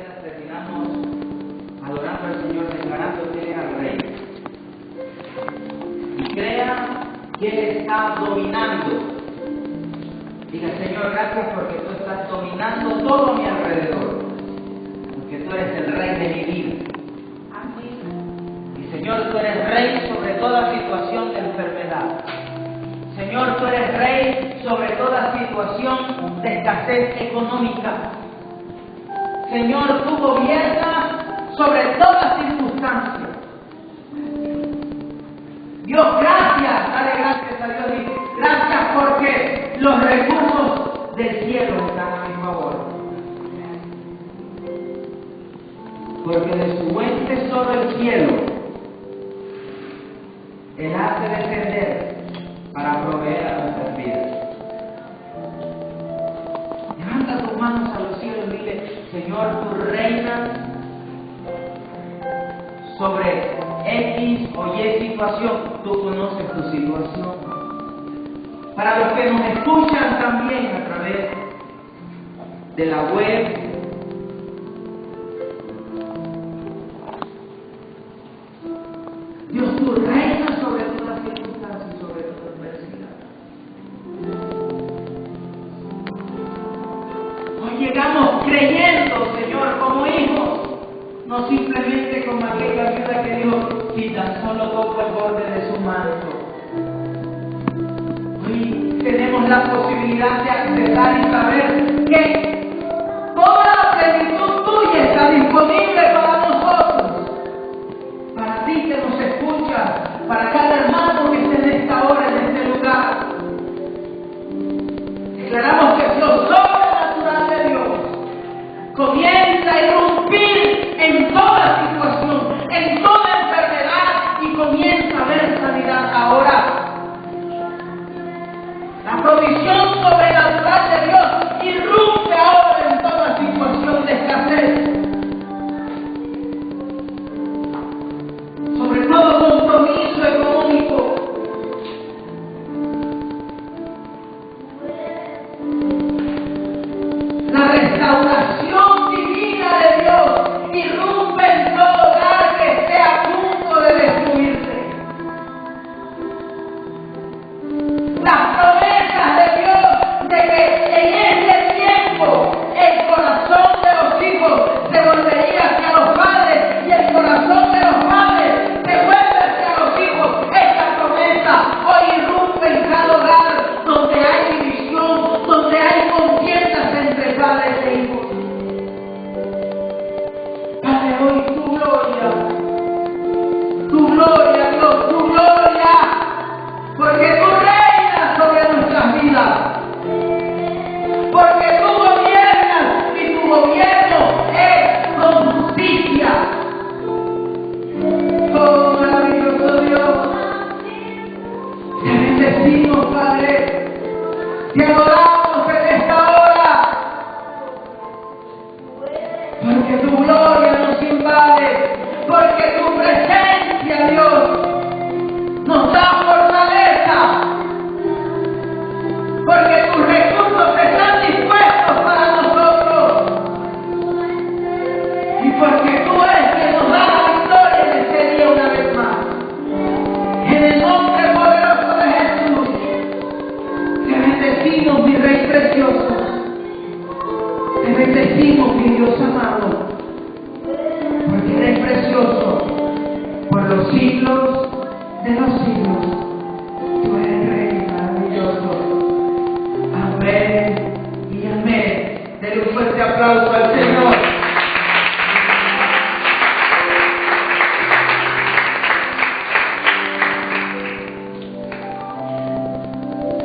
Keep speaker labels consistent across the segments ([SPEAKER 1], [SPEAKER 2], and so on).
[SPEAKER 1] mañana terminamos adorando al Señor, declarando que Él es el Rey. Y crea que Él está dominando. Diga, Señor, gracias porque tú estás dominando todo a mi alrededor. Porque tú eres el Rey de mi vida. Y Señor, tú eres Rey sobre toda situación de enfermedad. Señor, tú eres Rey sobre toda situación de escasez económica. Señor, tú gobiernas sobre toda circunstancia. Dios, gracias, dale gracias a Dios y gracias porque los recursos del cielo están a mi favor. Porque de su buen tesoro el cielo, Él hace descender para proveer a nuestras vidas. Levanta tus manos a los cielos y dile, Señor, tú reinas sobre X o Y situación. Tú conoces tu situación. Para los que nos escuchan también a través de la web, Dios, tú reinas sobre todas circunstancias y sobre toda adversidad. Hoy llegamos creyendo, Señor, como hijos, no simplemente como aquella viuda que dijo, si tan solo toco el borde de su manto. Hoy tenemos la posibilidad de accesar y saber que toda la plenitud tuya está disponible para nosotros. Para ti que nos escucha, para cada hermano que esté en esta hora, en este lugar. Declaramos que lo sobrenatural de Dios comienza a irrumpir en toda situación, en toda enfermedad y comienza a haber sanidad ahora. La provisión sobrenatural de Dios irrumpe ahora en toda situación de escasez. Sobre todo compromiso económico. La restauración divina de Dios irrumpe en todo hogar que esté a punto de destruirse. Las promesas de Dios de que en este tiempo el corazón de los hijos se volvería hacia los padres y el corazón de los padres se vuelve hacia los hijos. Esta promesa hoy irrumpe en cada hogar donde hay división, donde hay contiendas entre padres e hijos. Padre, hoy tu gloria, Dios, tu gloria, porque tú reinas sobre nuestras vidas, porque tú gobiernas y tu gobierno es con justicia. Oh, maravilloso Dios, te bendecimos, Padre, te adoramos en esta hora, porque tu gloria nos invade, porque tu presencia, Dios, nos da fortaleza, porque tus recursos están dispuestos para nosotros y porque tú eres quien nos da la victoria en este día una vez más. En el nombre poderoso de Jesús, te bendecimos, mi Rey precioso, te bendecimos, mi Dios amado, porque eres precioso por los siglos de los siglos. Tú eres Rey maravilloso. Amén y amén. Denle un fuerte aplauso al Señor.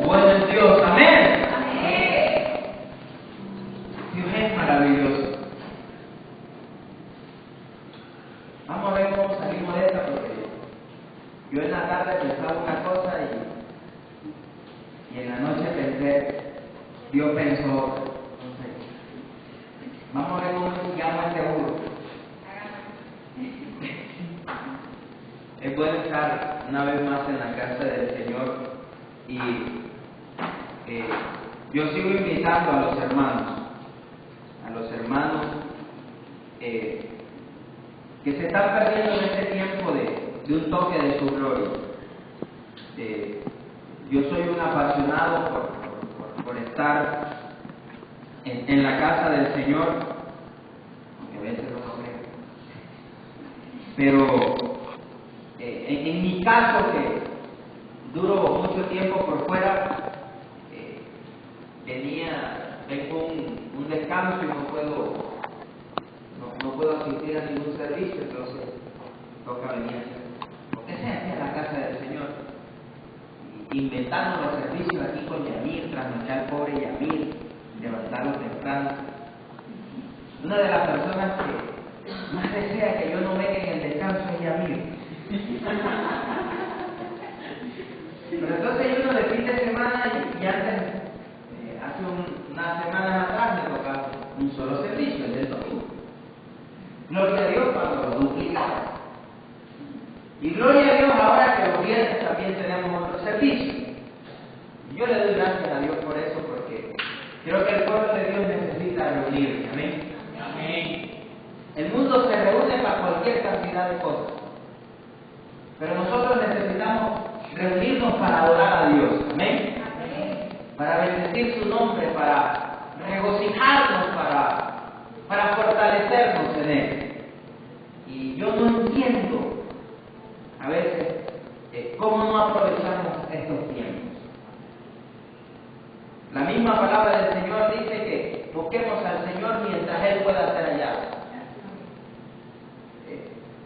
[SPEAKER 1] Bueno es Dios, amén. Dios es maravilloso. Vamos a ver cómo salimos de esta, porque yo en la tarde pensaba una cosa y en la noche pensé, Dios pensó otra. Entonces, vamos a ver cómo llama este burro. Es bueno estar una vez más en la casa del Señor y yo sigo invitando a los hermanos
[SPEAKER 2] que se están perdiendo en este tiempo de un toque de su gloria. Yo soy un apasionado por estar en la casa del Señor, aunque a veces no lo creo. Pero en mi caso, que duro mucho tiempo por fuera, tengo un descanso y no puedo asistir a ningún servicio, entonces toca venir porque sea aquí a la casa del Señor, inventando los servicios aquí con Yamir, trasnochar al pobre Yamir, levantarlo temprano. Una de las personas que más desea que yo no venga en el descanso es Yamir. Pero entonces uno de fin de semana y antes, hace unas semanas atrás me tocaba un solo servicio, el del domingo. Gloria a Dios cuando lo duplicamos. Y gloria a Dios ahora que los viernes también tenemos otro servicio. Y yo le doy gracias a Dios por eso, porque creo que el pueblo de Dios necesita reunirse. Amén. Amén. El mundo se reúne para cualquier cantidad de cosas, pero nosotros necesitamos reunirnos para adorar a Dios. Amén. Amén. Para bendecir su nombre, para regocijarnos, para fortalecernos en Él. Y yo no entiendo a veces cómo no aprovechamos estos tiempos. La misma palabra del Señor dice que busquemos al Señor mientras Él pueda estar allá.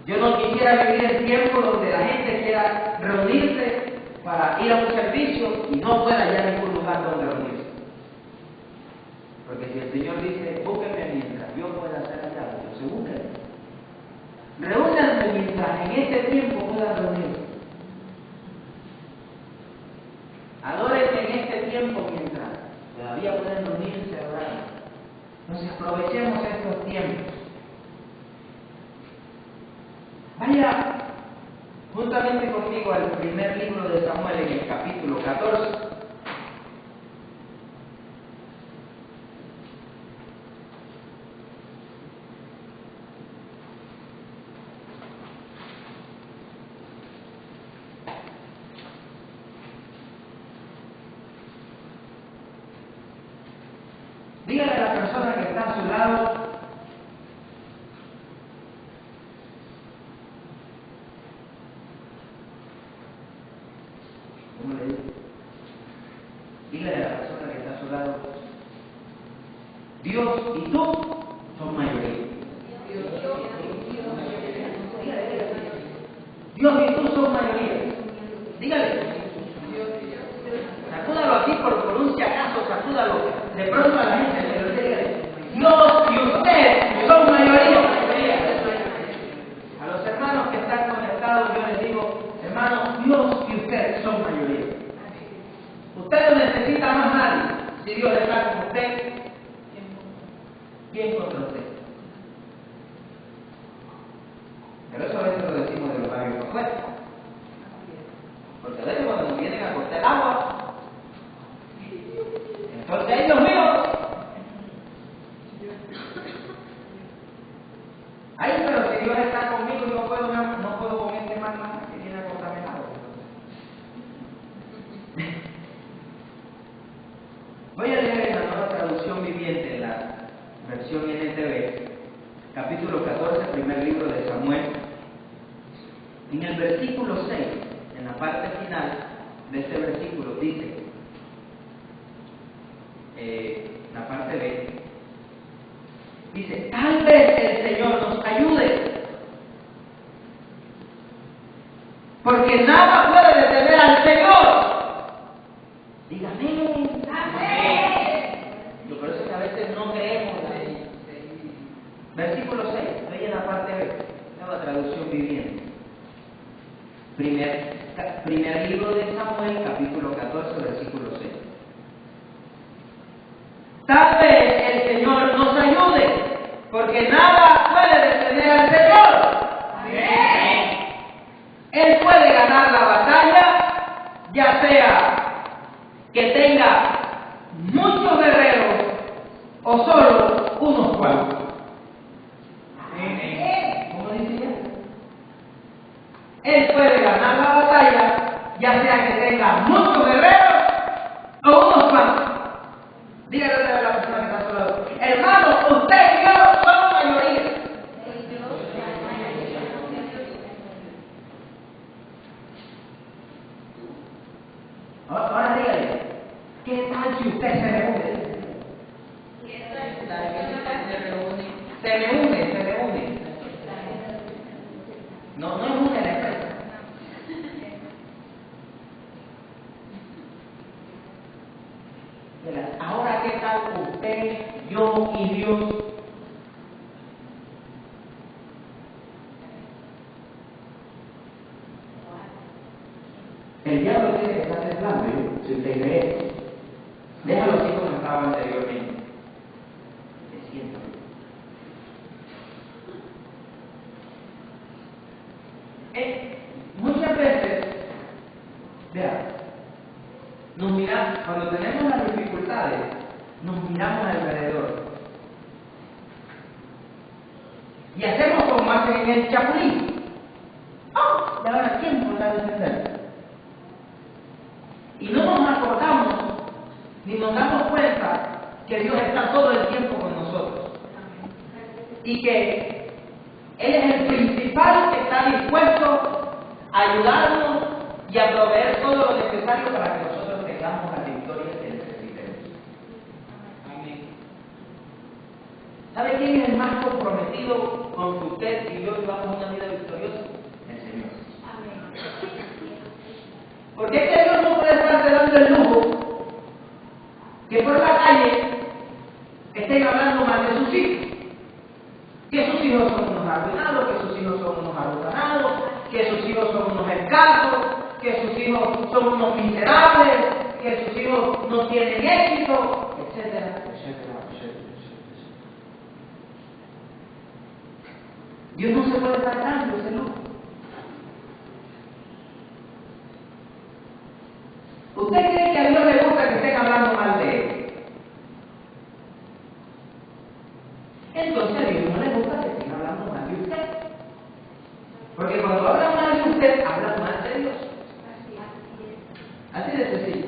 [SPEAKER 2] Yo no quisiera vivir en tiempos donde la gente quiera reunirse para ir a un servicio y no pueda hallar ningún lugar donde reunirse. Porque si el Señor dice, búsquenme mientras yo pueda estar allá, entonces búsquenme. Reúnanse mientras en este tiempo puedan reunirse. Adórenme en este tiempo mientras todavía pueden reunirse a orar. Entonces aprovechemos estos tiempos. Vaya juntamente conmigo al primer libro de Samuel en el capítulo 14. Dígale a la persona que está a su lado, ¿cómo le digo? Dígale a la persona que está a su lado, Dios y tú son mayoría. Dios y tú son mayoría. Dígale. Sacúdalo aquí por un si acaso, sacúdalo. De pronto a la gente le dice, Dios y usted son mayoría. A los hermanos que están conectados yo les digo, hermanos, Dios y usted son mayoría. Usted no necesita más nadie. Si Dios está con usted, ¿quién contra usted? Pero eso a veces lo decimos de los labios para afuera. Porque a veces cuando nos vienen a cortar el agua, entonces ellos míos. Ay, pero si Dios está conmigo, yo no puedo con este mal que viene a cortarme el agua. Voy a leer en la Nueva Traducción Viviente, en la versión NTV, capítulo 14, primer libro de Samuel. En el versículo 6, en la parte final de este versículo, dice, la parte B, dice, tal vez el Señor nos ayude, porque nada puede detener al Señor. Dígame, amén. Yo por eso que a veces no creemos. Versículo 6, estoy en la parte B, Nueva Traducción Viviente. Primer libro de Samuel, capítulo 14, versículo 6. Tal vez el Señor nos ayude, porque nada puede detener al Señor. Amén. Él puede ganar la batalla, ya sea que tenga muchos guerreros o solo unos cuantos.
[SPEAKER 1] él puede ganar la batalla, ya sea que tenga muchos guerreros o unos cuantos. Dígale a la persona que está a su lado: hermano, usted y yo somos mayoría. Ahora dígale: ¿qué tal si usted se reúne? Se reúne. No es una la empresa. Ahora, ¿qué tal usted, yo y Dios? El diablo tiene que estar temblando, si usted cree eso. Déjalo así como estaba anteriormente. Se sienta. Muchas veces, vean, nos miramos, cuando tenemos las dificultades, nos miramos alrededor y hacemos como hacen en el Chapulín. ¡Oh! ¿Y ahora quién podrá defender? Y no nos acordamos ni nos damos cuenta que Dios está todo el tiempo con nosotros y que Él es el principal que está dispuesto a ayudarnos y a proveer todo lo necesario para que nosotros tengamos la victoria que necesitemos. Amén. ¿Sabe quién es el más comprometido con que usted y yo vivamos una vida victoriosa? El Señor. Amén. Porque es que Dios no puede estarse dando el lujo que por la calle estén hablando mal de sus hijos. Que sus hijos son unos arruinados, que sus hijos son unos arruinados, que sus hijos son unos escasos, que sus hijos son unos miserables, que sus hijos no tienen éxito, etcétera, etcétera, etcétera. Dios no se puede estar dando ese lujo. ¿Usted cree que a Dios le gusta que estén hablando mal de Él? Entonces a Dios no le gusta que estén hablando mal de usted. Porque cuando hablan mal de usted, hablan mal de Dios. Así de sencillo.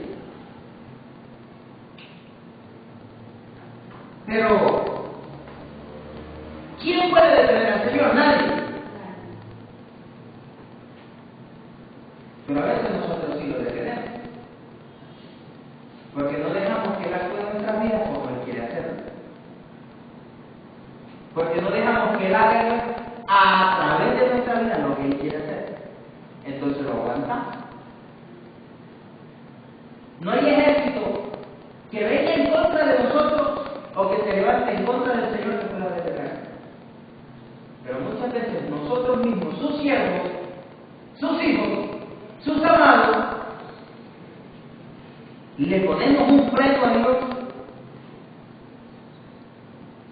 [SPEAKER 1] Pero, ¿quién puede detener al Señor? Nadie. Pero a veces nosotros sí lo detenemos. Porque no dejamos que Él actúe en nuestras vidas como Él quiere hacerlo. Porque no dejamos que Él haga a través de nuestra vida lo que Él quiere hacer. Entonces lo aguantamos. No hay ejército que venga en contra de nosotros o que se levante en contra del Señor que pueda detener. Pero muchas veces nosotros mismos, sus siervos, sus hijos, sus amados, le ponemos un freno a Dios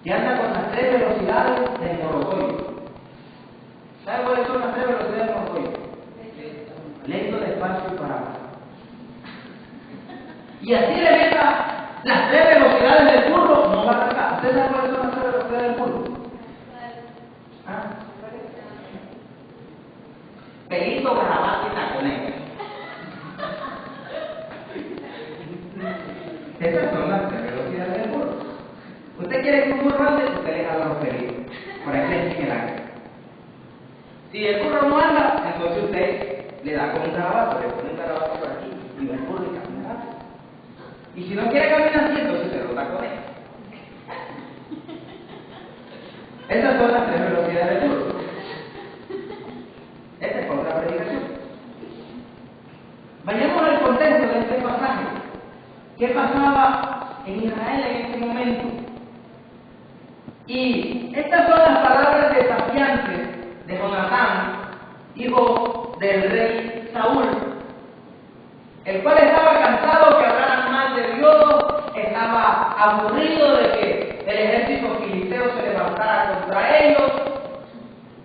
[SPEAKER 1] que anda con las 3 velocidades del morrocoyo. ¿Sabe cuáles son las 3 velocidades del morrocoyo? Lento, despacio y parado. Y así le meta las 3 velocidades del burro, no va a atacar. ¿Ustedes saben cuáles son las 3 velocidades del burro? ¿Ah? Pelito, garabato y taconeta. Esas son las 3 velocidades del burro. Usted quiere que un burro ande, usted le jala los pelitos. Por aquí es el aire. Si el burro no anda, entonces usted le da con un garabato, le pone un garabato por aquí y va el burro y camina rápido. Y si no quiere caminar así, entonces se lo da con él. Esas son las 3 velocidades del burro. Esta es otra predicación. Vayamos al contexto de este pasaje. ¿Qué pasaba en Israel en ese momento? Y estas son las palabras desafiantes de Jonatán, hijo del rey Saúl, el cual estaba cansado que hablaran mal de Dios, estaba aburrido de que el ejército filisteo se levantara contra ellos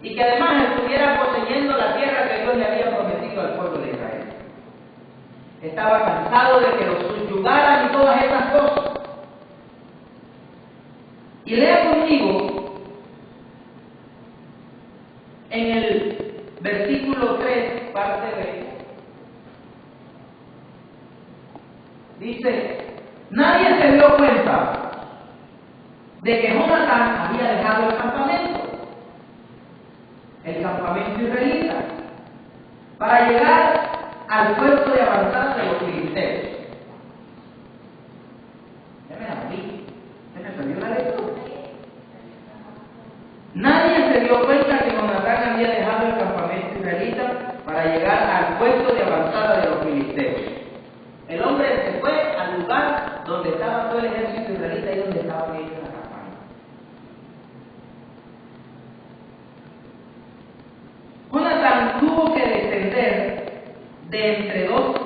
[SPEAKER 1] y que además estuviera poseyendo la tierra que Dios le había prometido al pueblo de Israel. Estaba cansado de que los subyugaran y todas esas cosas. Y lea conmigo en el versículo 3
[SPEAKER 2] parte B, dice, nadie se dio cuenta de que Jonatán había dejado el campamento israelita, para llegar al puesto de avanzada de los filisteos. Ya me la morí, se me perdió la lectura. Nadie se dio cuenta que Jonatán había dejado el campamento israelita para llegar al puesto de avanzada de los filisteos. El hombre se fue al lugar donde estaba todo el ejército israelita y donde estaban ellos en la campaña. Jonatán tuvo que descender de entre dos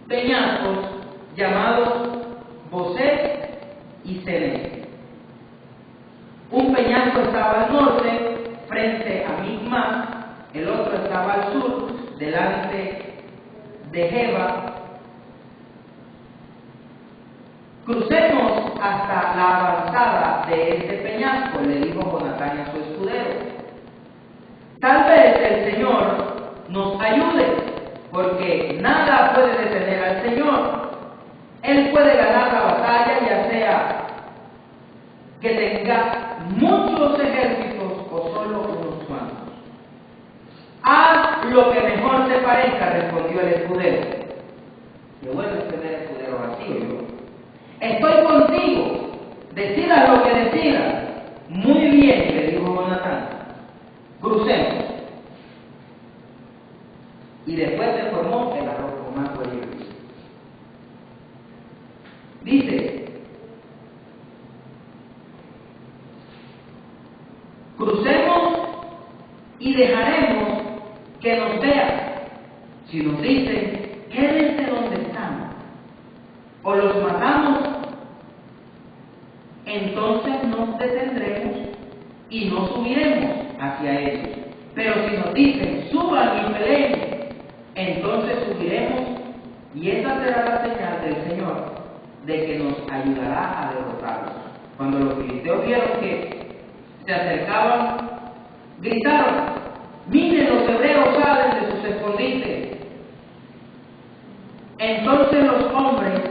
[SPEAKER 2] peñascos llamados Bosé y Cené. Un peñasco estaba al norte, frente a Micmas, el otro estaba al sur, delante de Geba. Crucemos hasta la avanzada de este peñasco, le dijo Jonatán a su escudero. Tal vez el Señor nos ayude, porque nada puede detener al Señor. Él puede ganar la batalla, ya sea que tenga muchos ejércitos o solo unos cuantos. Haz lo que mejor te parezca, respondió el escudero. Qué bueno es tener escudero vacío, yo. Estoy contigo, decidas lo que decidas. Muy bien, le dijo Jonatán. Crucemos. Y después se formó el arroz con más cuello. Dice, crucemos y dejaremos que nos vean. Si nos dicen, quédense donde están, o los matamos, entonces nos detendremos y no subiremos hacia ellos. Pero si nos dicen, suban y peleen, entonces subiremos, y esa será la señal del Señor de que nos ayudará a derrotarlos. Cuando los filisteos vieron que se acercaban, gritaron, miren, los hebreos salen de sus escondites. Entonces los hombres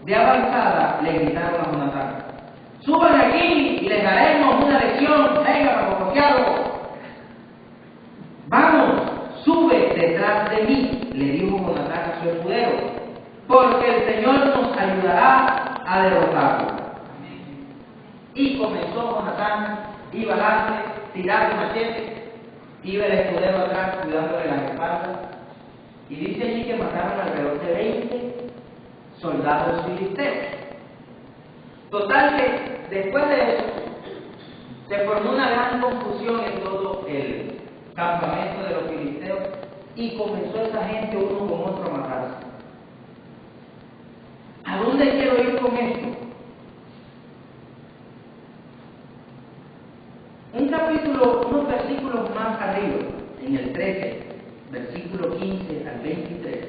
[SPEAKER 2] de avanzada le gritaron a Jonatán, suban aquí y les daremos una lección, venga para copiarlo. Vamos, sube detrás de mí, le dijo Jonatán a su escudero, porque el Señor nos ayudará a derrotarlo. Y comenzó Jonatán, iba adelante, tirando machete, iba el escudero atrás, cuidándole las espaldas, y dice allí que mataron alrededor de 20 soldados filisteos. Total que después de eso se formó una gran confusión en todo el campamento de los filisteos y comenzó esa gente uno con otro a matarse. ¿A dónde quiero ir con esto? Unos versículos más arriba, en el 13, versículo 15 al 23,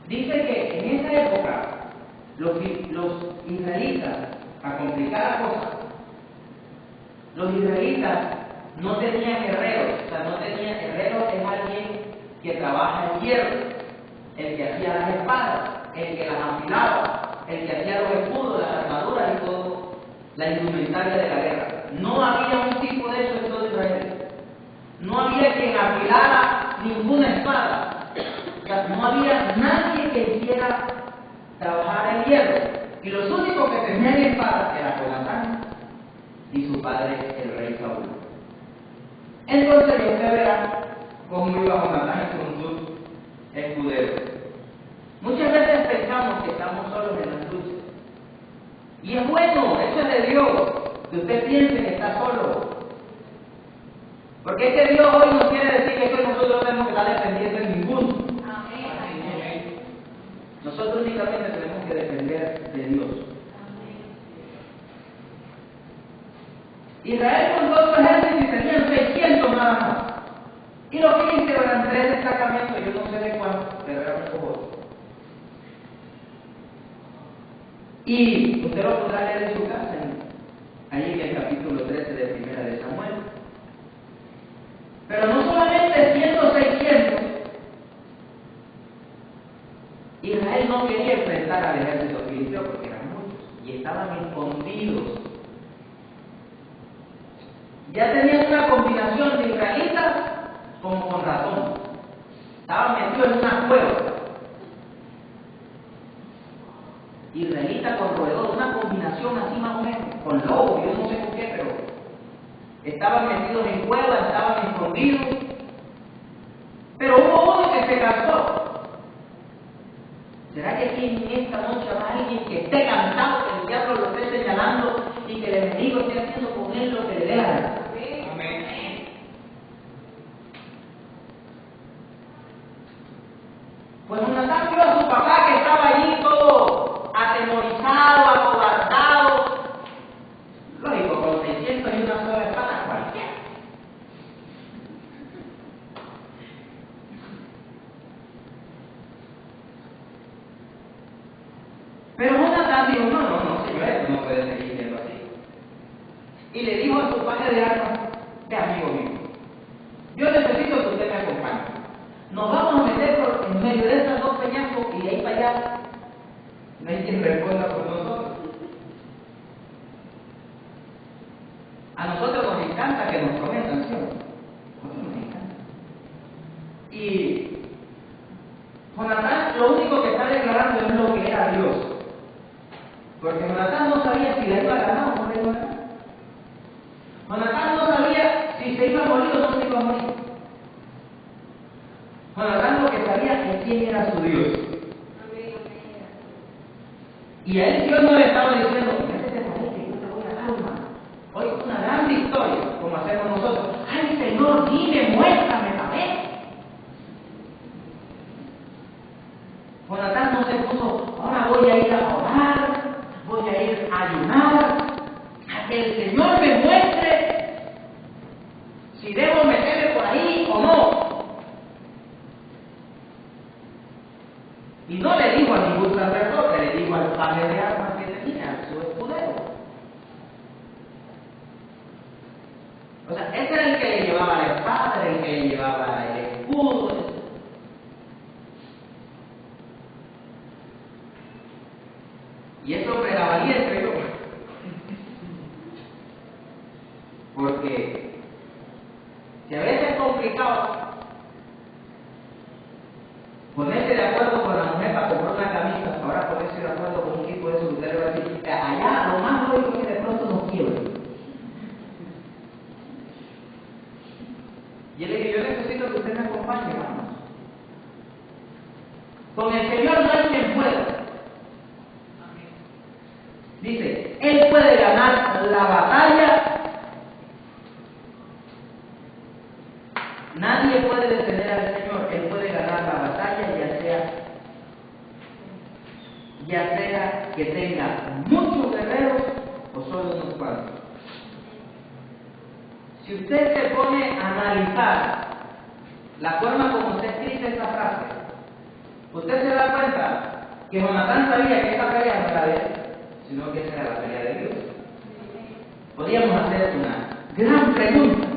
[SPEAKER 2] dice que en esa época los israelitas, para complicar la cosa, los israelitas no tenían herreros. O sea, no tenían herreros, es alguien que trabaja el hierro, el que hacía las espadas, el que las afilaba, el que hacía los escudos, las armaduras y todo, la indumentaria de la guerra. No había un tipo de eso en todo Israel. No había quien afilara ninguna espada. O sea, no había nadie que hiciera trabajar el hierro. Y los únicos que tenían espadas eran Jonatán y su padre, el rey Saúl. Entonces usted verá cómo iba Jonatán con sus escuderos. Muchas veces pensamos que estamos solos en las luchas. Y es bueno, eso es de Dios, que usted piense que está solo. Porque es que Dios hoy no quiere decir que nosotros no tenemos que estar dependiendo de ninguno. Amén. Nosotros únicamente tenemos que depender de Dios. Israel con todo su ejército y tenían 600 nada más. Y los filisteos eran 3 destacamentos, yo no sé de cuántos, pero eran pocos. Y usted lo podrá leer en su casa, ahí en el capítulo 13 de Primera de Samuel. Pero no solamente 100 Ya tenían una combinación de israelitas como con ratón. Estaban metidos en una cueva. Israelita con roedor, una combinación así más o menos, con lobos, yo no sé por qué, pero estaban metidos en cuevas, estaban escondidos. Pero hubo uno que se cansó. ¿Será que aquí en esta noche habrá alguien que esté cansado, que el diablo lo esté señalando y que el enemigo esté haciendo con él lo que le dé la gana? Amén. Pues Jonatán vio a su papá que estaba allí todo atemorizado, acobardado. Lógico, con 600 y una sola espada cualquiera. Pero Jonatán dijo, no, señor, esto no puede seguir siendo así. Y le dijo a su padre de armas, amigo mío, yo necesito que usted me acompañe. Nos vamos a meter en medio de esas dos peñascos y de ahí para allá no hay quien responda por nosotros. A nosotros nos encanta que nos prometan, ¿sí? A nosotros nos encanta. Y Jonatán lo único que está declarando es lo que era Dios. Porque Jonatán no sabía si la iba a ganar o no la iba a ganar. Jonatán no sabía si se iba a morir o no se iba a morir. Jonatán lo que sabía es quién era su Dios. Y a él Dios no le estaba diciendo, ¿qué te parece que yo te voy a dar hoy una gran victoria, como hacemos nosotros? Ay, Señor, dime, muéstrame, a ver. Jonatán no se puso, ahora voy a ir a orar, voy a ir a ayunar, a que el Señor me muestre si debo meterme por ahí o no. Y no le dijo a ningún sacerdote, le dijo al padre de armas que tenía, su escudero. O sea, ese era el que le llevaba la espada, el que le llevaba el escudo. Y ese hombre era valiente, ¿no? Porque si a veces es complicado ponerse de acuerdo con la mujer para comprar una camisa, ahora ponerse de acuerdo con un tipo de eso, usted le va a decir, allá lo más lógico es que de pronto nos quiebre. Y él le dije, yo necesito que usted me acompañe, vamos. Con el Señor no hay quien pueda. Dice, Él puede ganar la batalla. Nadie puede detener al Señor. Él puede ganar la batalla, ya sea que tenga muchos guerreros o solo unos cuantos. Si usted se pone a analizar la forma como se escribe esta frase, usted se da cuenta que Jonatán sabía que esta pelea no era de él, sino que esa era la pelea de Dios. Podríamos hacer una gran pregunta.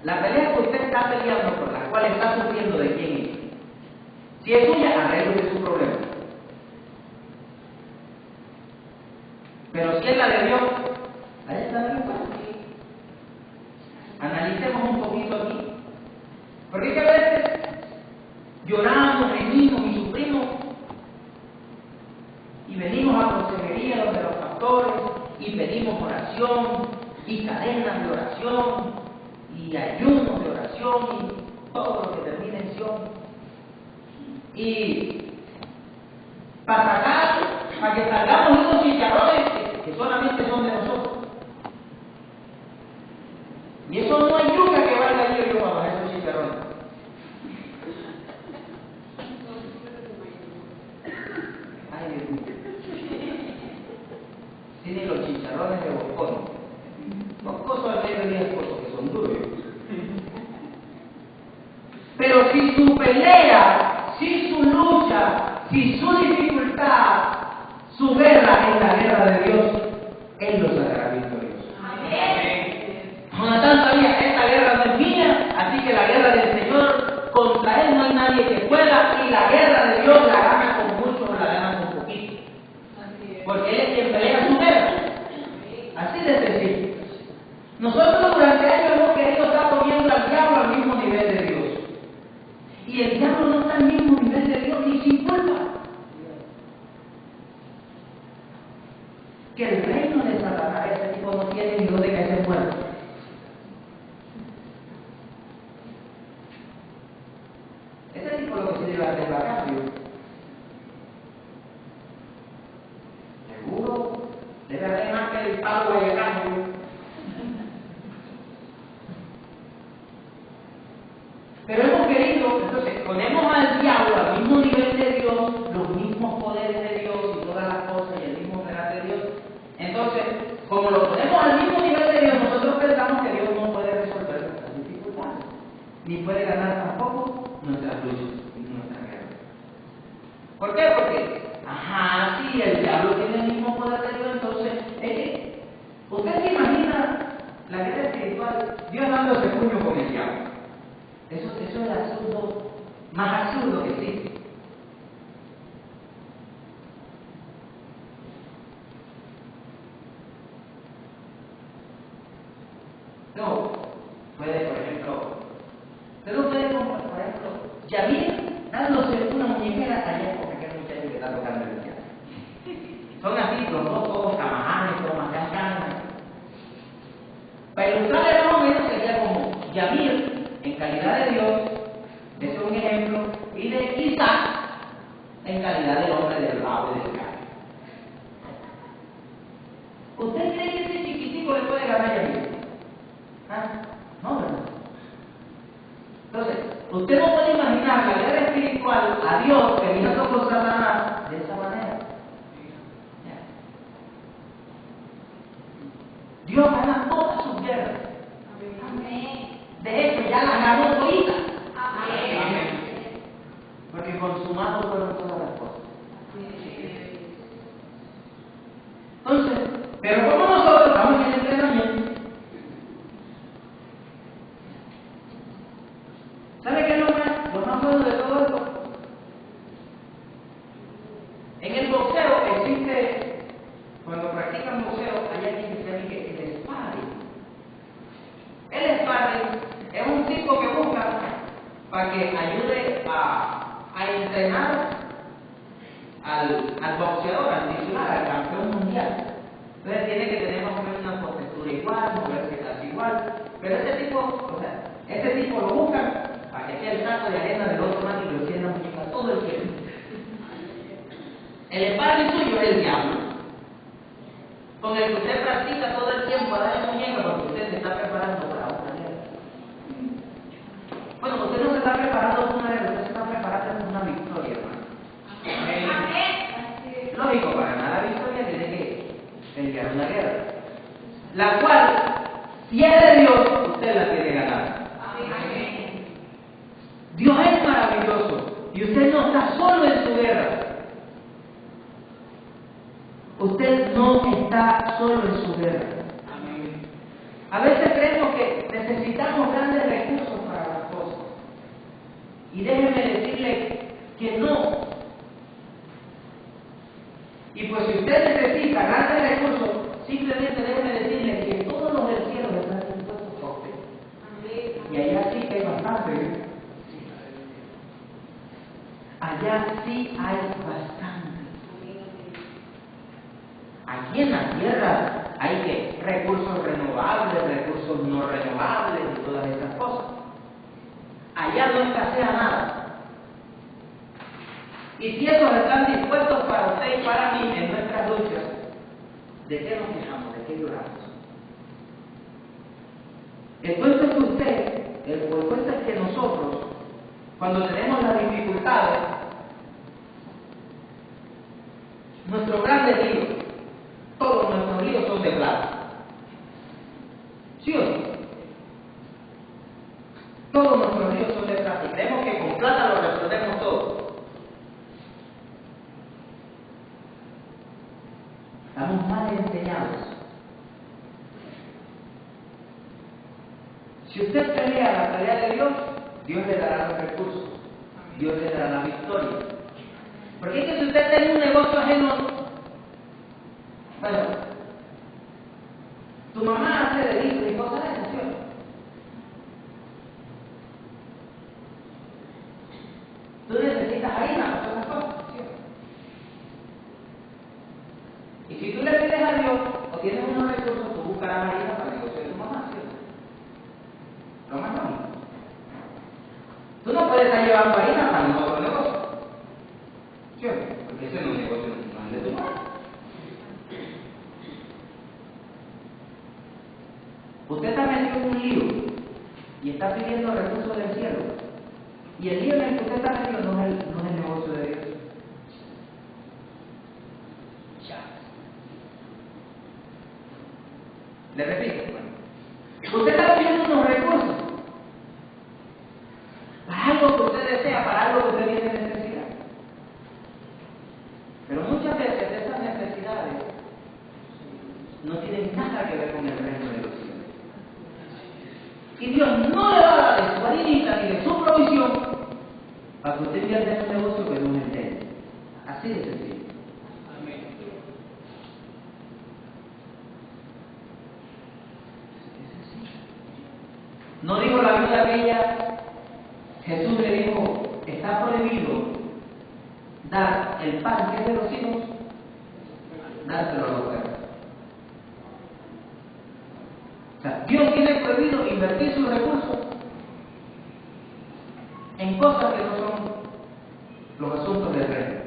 [SPEAKER 2] La pelea que usted está peleando, por la cual está sufriendo, ¿de quién es? Si es suya, arregle su problema. Pero si es la de Dios, ahí está la respuesta. Analicemos un poquito aquí. Porque a veces lloramos, venimos y sufrimos y venimos a consejería donde los pastores y pedimos oración y cadenas de oración y ayunos de oración y todo lo que termine en Sion. Y para que salgamos unos chicharrones que solamente son de nosotros. Y eso no hay yuca que valga yo para bajar esos chicharrones. Ay, Dios mío. Tienen los chicharrones de bocón. Bocón al mediodía porque son duros. Pero si su pelea, si su lucha, si su dificultad, su guerra es la guerra de Dios, Él lo sacará victorioso. Amén. Jonatán sabía, esta guerra no es mía, así que la guerra del Señor, contra Él no hay nadie que pueda, y la guerra de Dios la gana con mucho o la gana con poquito. Porque Él es quien pelea su guerra. Así de sencillo.
[SPEAKER 1] Nosotros durante años hemos querido estar poniendo al diablo al mismo nivel de Dios. Y el diablo no está al mismo nivel de Dios ni sin culpa. Que el reino de Satanás, ese tipo no tiene ni dónde caerse muerto. Ese tipo lo que se lleva de vacaciones. Seguro debe haber más que el palo guayacano. Pero hemos querido, entonces, ponemos al diablo al mismo nivel de Dios, los mismos poderes de Dios y todas las cosas y el mismo carácter de Dios. Entonces, como lo ponemos al mismo nivel de Dios, nosotros pensamos que Dios no puede resolver nuestras dificultades, ni puede ganar tampoco nuestras luchas y nuestras guerras. ¿Por qué? Porque, sí, el diablo tiene el mismo poder de Dios, entonces, ¿usted se imagina la guerra espiritual? Dios dándose puño con el diablo. Eso es el absurdo, más absurdo que existe. No, puede, por ejemplo, usted no puede comprar, por ejemplo, Yamil dándose una muñequera allá porque aquel muchacho que está tocando el piano. Son así, los dos todos camajanes, todos macacanes. Para ilustrar más o menos sería como Yamil en calidad de Dios, ese es un ejemplo, y de Isaac en calidad de hombre del rabo y del carne. ¿Usted cree que ese chiquitico le puede ganar a Yamil? No, ¿verdad? Entonces, usted no puede imaginar la guerra espiritual a Dios peleando con Satanás de esa manera. Dios gana todas sus guerras. Amén. De hecho, ya las ganó todita. Amén. Porque consumados fueron todas las cosas. Entonces, pero como nosotros estamos en el entrenamiento, ¿sabe qué es lo más bueno de todo esto? En el boxeo existe, cuando practican boxeo, hay alguien que se llama el sparring. El sparring es un tipo que busca para que ayude a entrenar al boxeador, al titular, al campeón mundial. Entonces tiene que tener más o menos una postura igual, moverse casi igual. Pero ese tipo lo buscan para que sea el saco de arena del otro lado y lo tiene la muñeca todo el tiempo. El sparring suyo es el diablo, con el que usted practica todo el tiempo a darle muñeca porque usted se está preparando para una guerra. Bueno, usted no se está preparando para una guerra, usted se está preparando para una victoria, hermano. Amén. Lógico, para ganar la victoria tiene que pelear una guerra, la cual, si es de Dios, usted la tiene ganar. Amén. Dios es maravilloso y usted no está solo en su guerra. Usted no está solo en su guerra. Amén. A veces creemos que necesitamos grandes recursos para las cosas. Y déjenme decirle que no. Y pues si usted necesita grandes recursos, simplemente déjenme decirle que todos los del cielo están dispuestos a usted. Amén. Y allá sí que hay bastante. Allá sí hay bastante. Aquí en la tierra hay recursos renovables, recursos no renovables y todas esas cosas. Allá no escasea nada. Y si esos están dispuestos para usted y para mí en nuestras luchas, ¿de qué nos quejamos? ¿De qué lloramos? El cuento es que el cuento es que nosotros, cuando tenemos las dificultades, nuestros grandes líos, todos nuestros líos son de plata. ¿Sí o no? Todos nuestros líos son de plata y creemos que con plata lo resolvemos todo. Estamos mal enseñados. Si usted pelea la pelea de Dios, Dios le dará los recursos, Dios le dará la victoria. Porque es que si usted tiene un negocio ajeno, bueno,
[SPEAKER 2] Tu mamá hace delitos y cosas de esas, ¿sí? Tú necesitas harina para esas cosas, ¿sí? Y si tú le pides a Dios o tienes unos recursos, tú buscarás harina para el negocio de tu mamá, ¿sí? Lo más lógico. Tú no puedes estar llevando harina para un otro negocio, ¿sí? Porque ese no es un negocio, no es de tu madre. Usted está metido en un lío y está pidiendo recursos del cielo. Y el lío en el que usted está metido no es el negocio de Dios. Ya. Le repito. Usted está pidiendo unos recursos para algo que usted desea, para algo que usted tiene necesidad. Pero muchas veces esas necesidades no tienen nada que ver con el reino de los cielos. Y Dios no le va a dar de su harinita ni de su provisión para que usted pierda en un negocio que no es el de él. Así de sencillo. Amén. No dijo la Biblia aquella, Jesús le dijo, está prohibido dar el pan que es de los hijos, dárselo a los perros. O sea, Dios tiene prohibido invertir sus recursos en cosas que no son los asuntos del reino.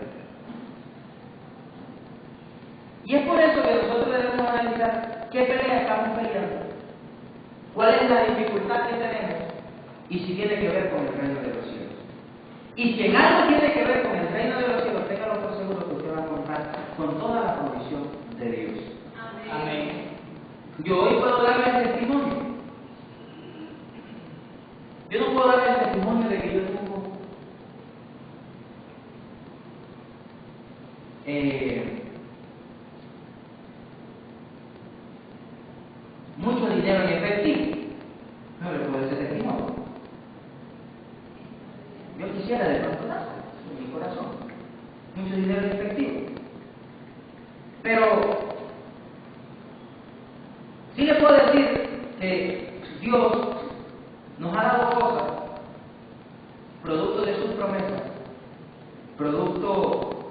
[SPEAKER 2] Y es por eso que nosotros debemos analizar qué pelea estamos peleando, cuál es la dificultad que tenemos y si tiene que ver con el reino de los cielos. Y si en algo tiene que ver con el reino de los cielos, téngalo por seguro que usted va a contar con toda la provisión de Dios. Amén. Amén. Yo hoy puedo darle el testimonio. Yo no puedo darle el testimonio de que yo tengo mucho dinero en efectivo. No le puedo decir testimonio. Yo quisiera de pronto darse en mi corazón mucho dinero en efectivo. Pero sí le puedo decir que Dios nos ha dado cosas, producto de sus promesas, producto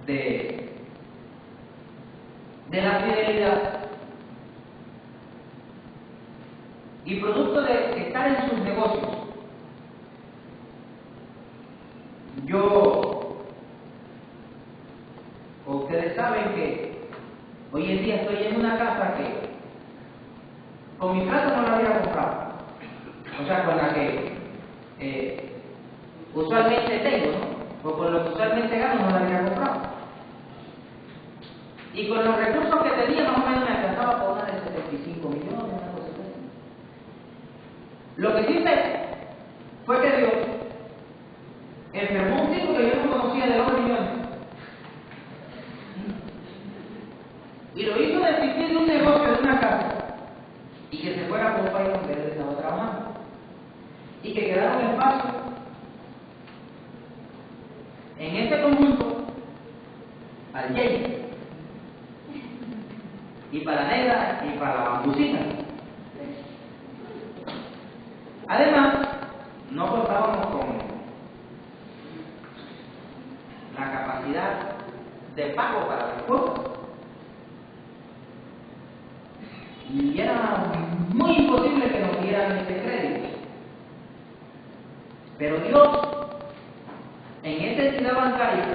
[SPEAKER 2] de la fidelidad y producto de estar en sus negocios. Ustedes saben que hoy en día estoy en una casa que con mi plata no la había comprado, o sea, con la que usualmente tengo, ¿no? O con lo que usualmente gano no la había comprado. Y con los recursos que tenía más o menos me alcanzaba por una de 75 millones, una cosa así. Lo que sí sé fue que Dios enfermó un tipo que yo no conocía de 2 millones y lo hizo desistir de un negocio, de una casa, y que se fuera por un país donde él estaba trabajando, y que quedara un espacio en este conjunto al Jay, y para la negra y para la bambucita. Además, no contábamos con la capacidad de pago para las cosas. Y era muy imposible que nos dieran este crédito. Pero Dios, en esta entidad bancaria,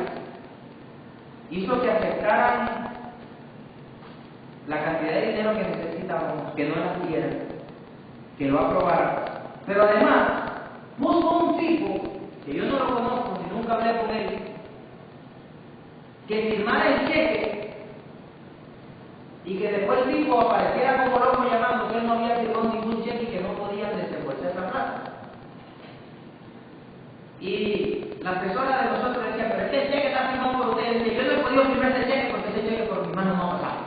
[SPEAKER 2] hizo que aceptaran la cantidad de dinero que necesitábamos, que no las dieran, que lo aprobaran. Pero además, puso un tipo, que yo no lo conozco, ni nunca hablé con él, que firmara el cheque y que después el tipo apareciera como loco llamando que él no había firmado ningún cheque y que no podían desembolsar esa plata. Y la asesora de nosotros decía, pero este cheque está firmado por ustedes. Y yo no he podido firmar ese cheque porque ese cheque por mis manos no ha pasado.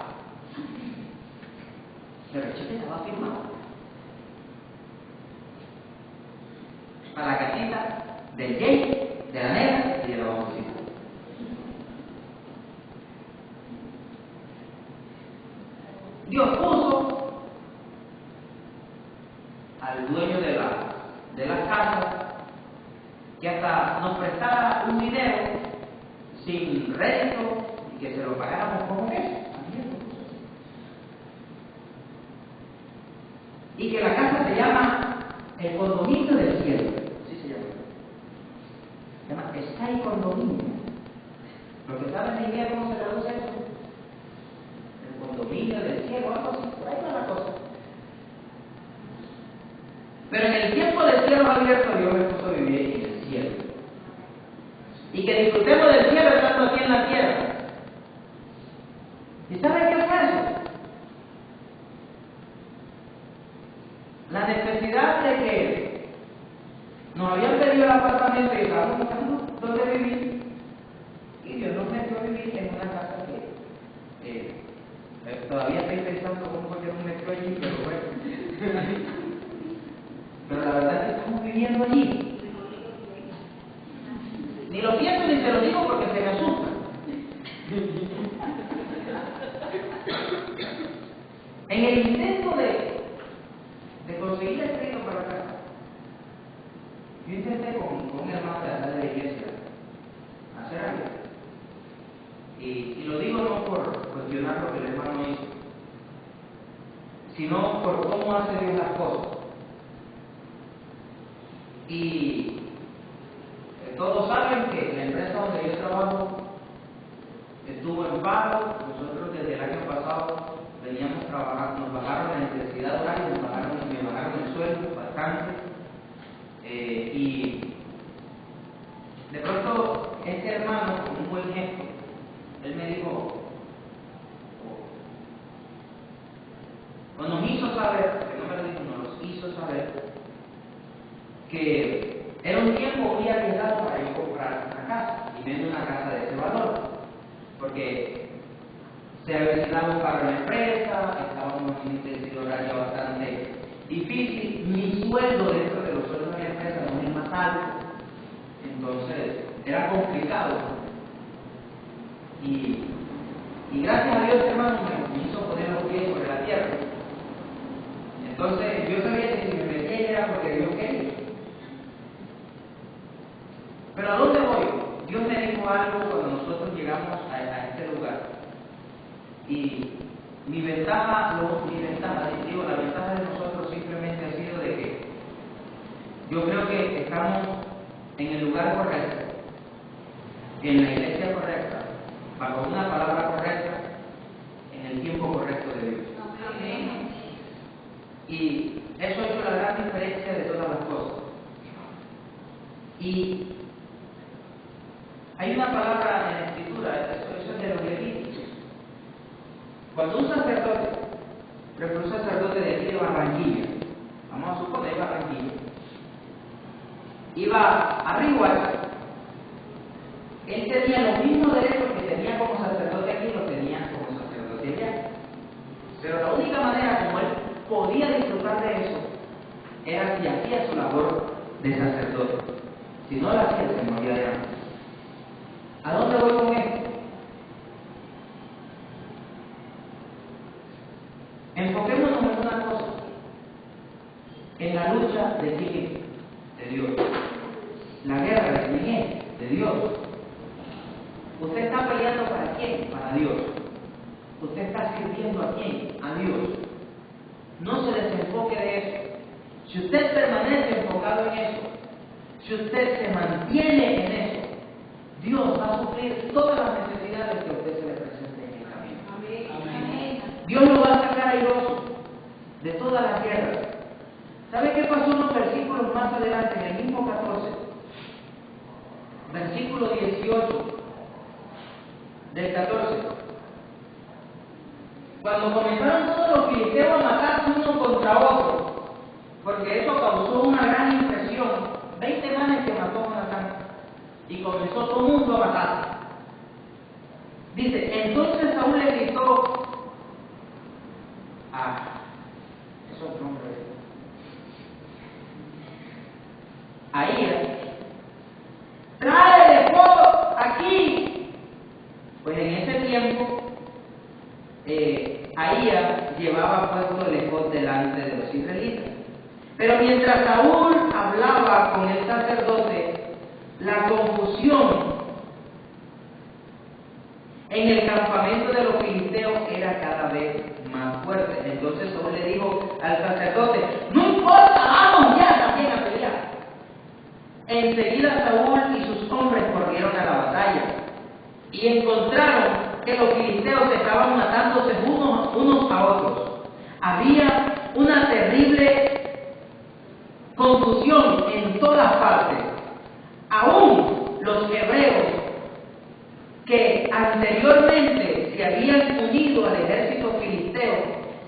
[SPEAKER 2] Pero el cheque estaba firmado para la casita del Jay, de la negra y de la bambucita. Dios puso al dueño de la casa que hasta nos prestara un dinero sin rédito y que se lo pagáramos como es. Y que la casa se llama el Condominio del Cielo. Así se llama. Se llama Sky Condominio. Lo que saben en inglés, ¿cómo se traduce eso? El Condominio del Cielo, algo así. Por ahí va la cosa. Pero en el tiempo del cielo abierto, Dios me puso a vivir en el cielo. Y que disfrutemos del cielo estando aquí en la tierra. ¿Y saben qué fue eso? La necesidad de que nos habían pedido el apartamento y estábamos buscando dónde vivir. Y Dios nos metió a vivir en una casa que todavía estoy pensando cómo fue que nos metió allí, pero bueno. Pero la verdad es que estamos viviendo allí. Ni lo pienso ni se lo digo porque se me asusta. En el intento de conseguir el crédito para acá, yo intenté con un hermano de la iglesia hacer algo. Y lo digo no por cuestionar lo que el hermano hizo, sino por cómo hace Dios las cosas. Y todos saben que la empresa donde yo trabajo estuvo en paro. Nosotros desde el año pasado veníamos trabajando, nos bajaron la intensidad horaria, me bajaron el sueldo bastante. Y de pronto este hermano, con un buen gesto, él me dijo, o nos hizo saber, que no me lo dijo, nos hizo saber, que era un tiempo muy arriesgado para yo comprar una casa, y menos una casa de ese valor, porque se avecinaba un paro en la empresa, estábamos en una intensidad horaria bastante difícil, mi sueldo dentro de los sueldos de la empresa no es el más alto, entonces era complicado. Y gracias a Dios, hermano, me hizo poner los pies sobre la tierra. Entonces yo sabía que si me metía era porque Dios quería. Pero ¿a dónde voy? Dios me dijo algo cuando nosotros llegamos a este lugar. Y la ventaja de nosotros simplemente ha sido de que yo creo que estamos en el lugar correcto, en la iglesia correcta, bajo una palabra correcta, en el tiempo correcto de Dios. Amén. Y eso ha hecho la gran diferencia de todas las cosas. Y hay una palabra en la Escritura, eso es de los Levíticos. Cuando un sacerdote, por ejemplo, un sacerdote de aquí de Barranquilla, vamos a suponer Barranquilla, iba a Riguas, él tenía los mismos derechos que tenía como sacerdote aquí, los tenía como sacerdote allá. Pero la única manera como él podía disfrutar de eso era si hacía su labor de sacerdote. Si no la hacía, se moría de hambre. ¿A dónde voy con esto? Enfoquémonos en una cosa, en la lucha de quién, de Dios. La guerra de quién es, de Dios. ¿Usted está peleando para quién? Para Dios. ¿Usted está sirviendo a quién? A Dios. No se desenfoque de eso. Si usted permanece enfocado en eso, si usted se mantiene en eso, Dios va a suplir todas las necesidades que a usted se le presenten en el camino. Amén. Amén. Dios lo va a sacar airoso de todas las guerras. ¿Sabe qué pasó unos versículos más adelante, en el mismo 14? Versículo 18 del 14. Cuando comenzaron todos los filisteos a matarse uno contra otro, porque eso causó una gran impresión, 20 manes que mató Jonatán, y comenzó todo el mundo a matarse. Dice, entonces Saúl le gritó a esos nombres, a Ira, ¡trae de fuego aquí! Pues en ese tiempo Ahía llevaba puesto el efod delante de los israelitas. Pero mientras Saúl hablaba con el sacerdote, la confusión en el campamento de los filisteos era cada vez más fuerte. Entonces Saúl le dijo al sacerdote: no importa, vamos ya también a pelear. Enseguida Saúl y sus hombres corrieron a la batalla y encontraron que los filisteos estaban matándose unos a otros. Había una terrible confusión en todas partes. Aún los hebreos que anteriormente se habían unido al ejército filisteo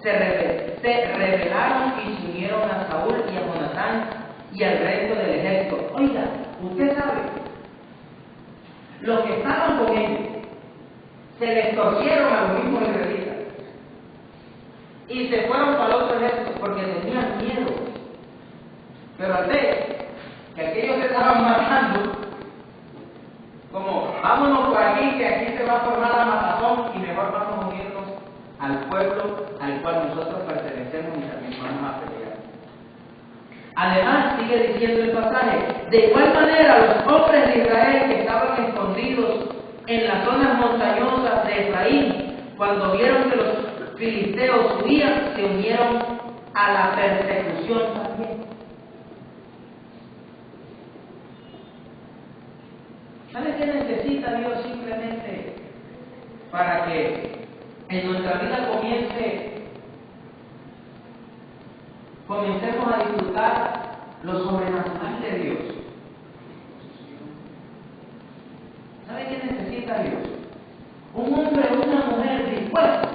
[SPEAKER 2] se rebelaron y se unieron a Saúl y a Jonatán y al resto del ejército. Oiga, usted sabe, los que estaban con ellos se les torcieron a los mismos israelitas y se fueron para el otro ejército porque tenían miedo. Pero al ver que aquellos se estaban matando, como vámonos por aquí, que aquí se va a formar la matazón y mejor vamos a unirnos al pueblo al cual nosotros pertenecemos y también vamos a pelear. Además, sigue diciendo el pasaje: de igual manera los hombres de Israel que estaban escondidos en las zonas montañosas de Efraín, cuando vieron que los filisteos huían, se unieron a la persecución también. ¿Sabe qué necesita Dios simplemente para que en nuestra vida comencemos a disfrutar lo sobrenatural de Dios? ¿Sabe qué necesita Dios? Un hombre o una mujer dispuesto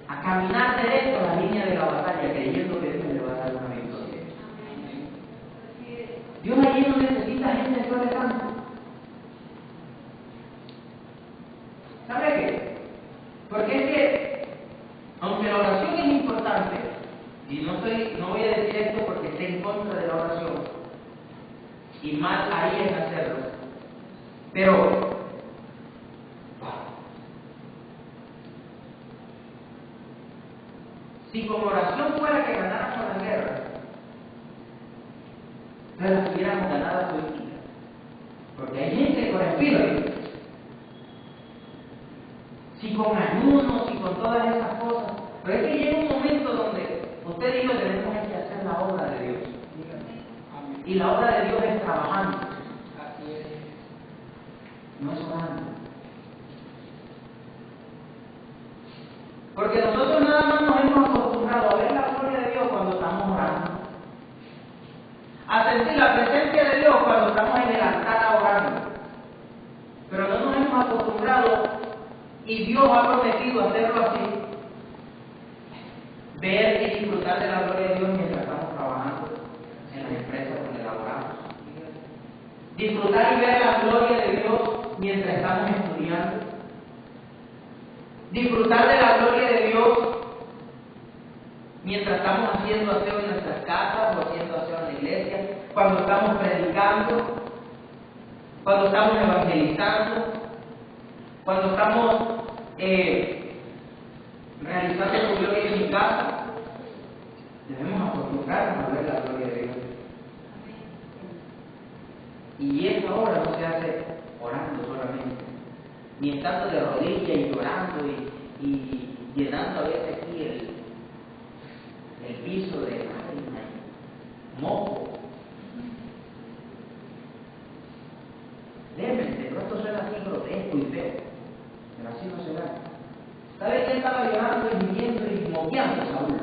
[SPEAKER 2] a caminar derecho a la línea de la batalla, creyendo que Dios le va a dar una victoria. Dios allí no necesita gente sobre campo. ¿Sabe qué? Porque es que, aunque la oración es importante, y no voy a decir esto porque esté en contra de la oración, y mal ahí en hacerlo, pero si como oración fuera que ganáramos la guerra, no las hubiéramos ganado política. Porque hay gente que con espíritu, si con ayunos y con todas esas cosas, pero es que llega un momento donde usted y yo tenemos que hacer la obra de Dios. Y la obra de Dios es trabajando. No es orando. Porque nosotros nada más nos hemos acostumbrado a ver la gloria de Dios cuando estamos orando, a sentir la presencia de Dios cuando estamos en el altar orando, pero no nos hemos acostumbrado, y Dios ha prometido hacerlo así, ver y disfrutar de la gloria de Dios mientras estamos trabajando en las empresas donde laboramos, disfrutar y ver la gloria de Dios mientras estamos estudiando, disfrutar de la gloria de Dios mientras estamos haciendo aseo en nuestras casas o haciendo aseo en la iglesia, cuando estamos predicando, cuando estamos evangelizando, cuando estamos realizando su gloria en mi casa. Debemos acostumbrarnos a ver la gloria de Dios. Y esta obra no se hace orando solamente, ni estando de rodillas y llorando y llenando a veces aquí el piso de lágrimas, mojo. Déjenme, de pronto suena así grotesco y feo, pero así no se da. ¿Sabe quién estaba llorando y viviendo y moqueando? Saúl.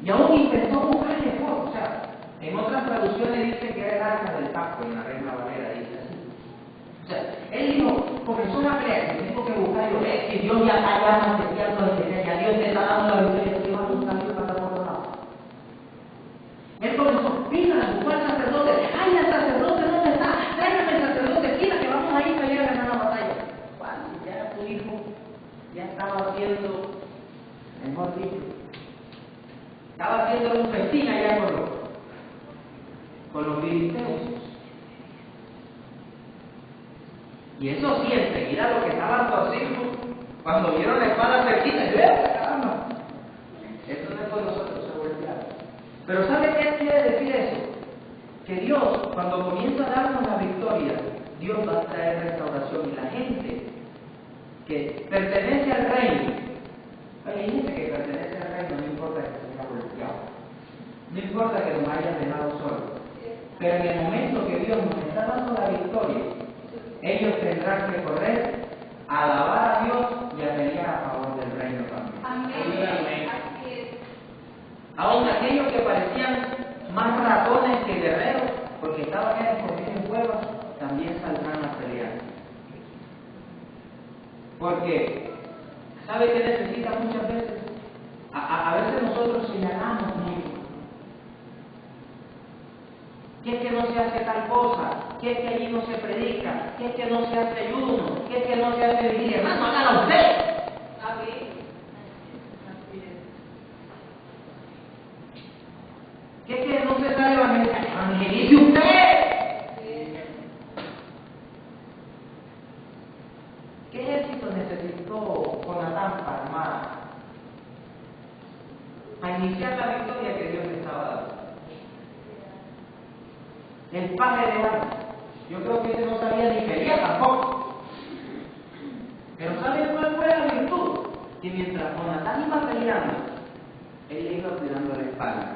[SPEAKER 2] Y aún intentó buscarle fuego. O sea, en otras traducciones dice que era el arca del pacto, en la Reina Valera dice así. O sea, él dijo, comenzó una pelea, que tuvo que buscar yo, que Dios ya está manifestando desde que ya Dios te está dando la victoria, que va a buscar y para por otro lado. Él comenzó, mira, buscó al sacerdote, ay, el sacerdote, ¿dónde está? Tráigame el sacerdote, mira que vamos a ir para ir a ganar la batalla. Cuando ya tu hijo ya estaba haciendo, mejor dicho, estaba haciendo un festín allá con los filisteos. Y eso sí, enseguida los que estaban torcidos, cuando vieron la espada cerquita, caramba, Pero ¿sabe qué quiere decir eso? Que Dios, cuando comienza a darnos la victoria, Dios va a traer restauración y la gente que pertenece al reino, hay gente que pertenece al reino, no importa que se haya bloqueado, no importa que nos hayan dejado solos, pero en el momento que Dios nos está dando la victoria, ellos tendrán que correr a alabar a Dios y a pelear a favor del reino también.
[SPEAKER 3] Amén.
[SPEAKER 2] Aún aquellos que parecían más ratones que guerreros, porque estaban escondidos en cuevas, también saldrán a pelear. Porque, ¿sabe qué necesita muchas veces? A veces nosotros señalamos mucho. ¿Qué es que no se hace tal cosa? ¿Qué es que allí no se predica? ¿Qué es que no se hace ayuno? ¿Qué es que no se hace vigilia? Hermano, hágalo usted.
[SPEAKER 3] Amén.
[SPEAKER 2] ¿Qué es que no se sale evangelice usted? ¿Qué ejército necesitó Jonatán para armar? Para iniciar la victoria que Dios le estaba dando. El paje de oro. Yo creo que ese no sabía ni pelear tampoco. Pero ¿sabe cuál fue la virtud? Que mientras Jonatán iba peleando, él le iba cuidando la espalda.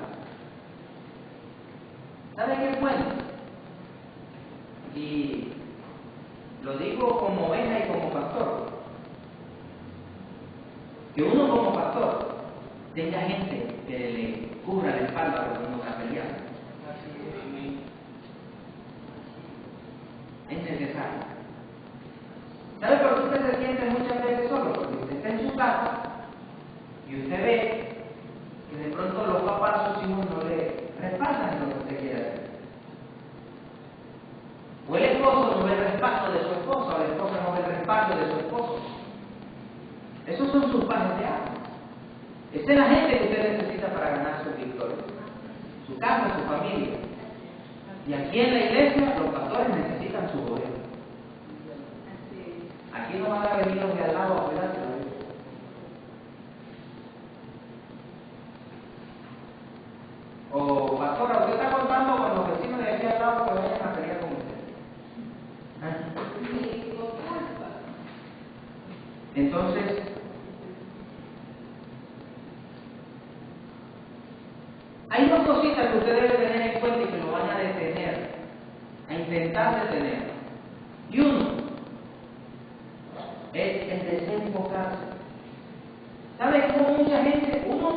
[SPEAKER 2] ¿Sabe qué es bueno? Y lo digo como oveja y como pastor. Que uno como pastor tenga gente que le cubra la espalda cuando uno está peleando. Es necesario. ¿Sabe por qué usted se siente muchas veces solo? Porque usted está en su casa y usted ve que de pronto los papás o sus hijos no le respaldan lo que usted quiere hacer. O el esposo no ve el respaldo de su esposa, o la esposa no ve el respaldo de su esposo. Esos son sus pajes de armas. Esa es la gente que usted necesita para ganar su victoria. Su casa, su familia. Y aquí en la iglesia los pastores necesitan su poder. Aquí no van a venir los de al lado a cuidarse. O pastora, usted está contando con los vecinos de aquí al lado que vayan a pelear con usted. Entonces, hay dos cositas que usted debe tener en cuenta y que lo van a detener, a intentar detener. Y uno es el desenfocarse. ¿Sabe cómo mucha gente, unos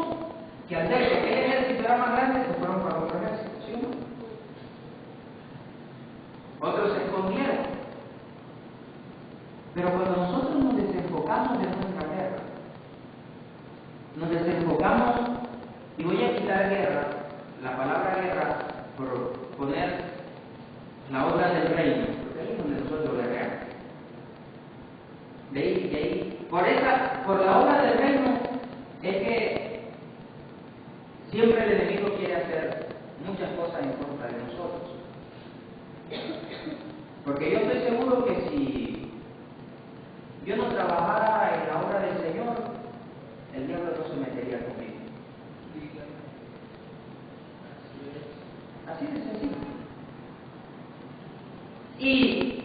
[SPEAKER 2] que al ver que aquel ejército era más grande, se fueron para otro ejército? ¿Sí o no? Otros se escondieron. Pero cuando nosotros nos desenfocamos de nuestra guerra, nos desenfocamos, y voy a quitar guerra, la palabra guerra, por poner la obra del reino, porque ahí es donde nosotros guerreamos. De ahí, por la obra del reino, es que siempre el enemigo quiere hacer muchas cosas en contra de nosotros. Porque yo estoy seguro que si yo no trabajara en la obra del Señor, el diablo no se metería conmigo. Así de sencillo. Y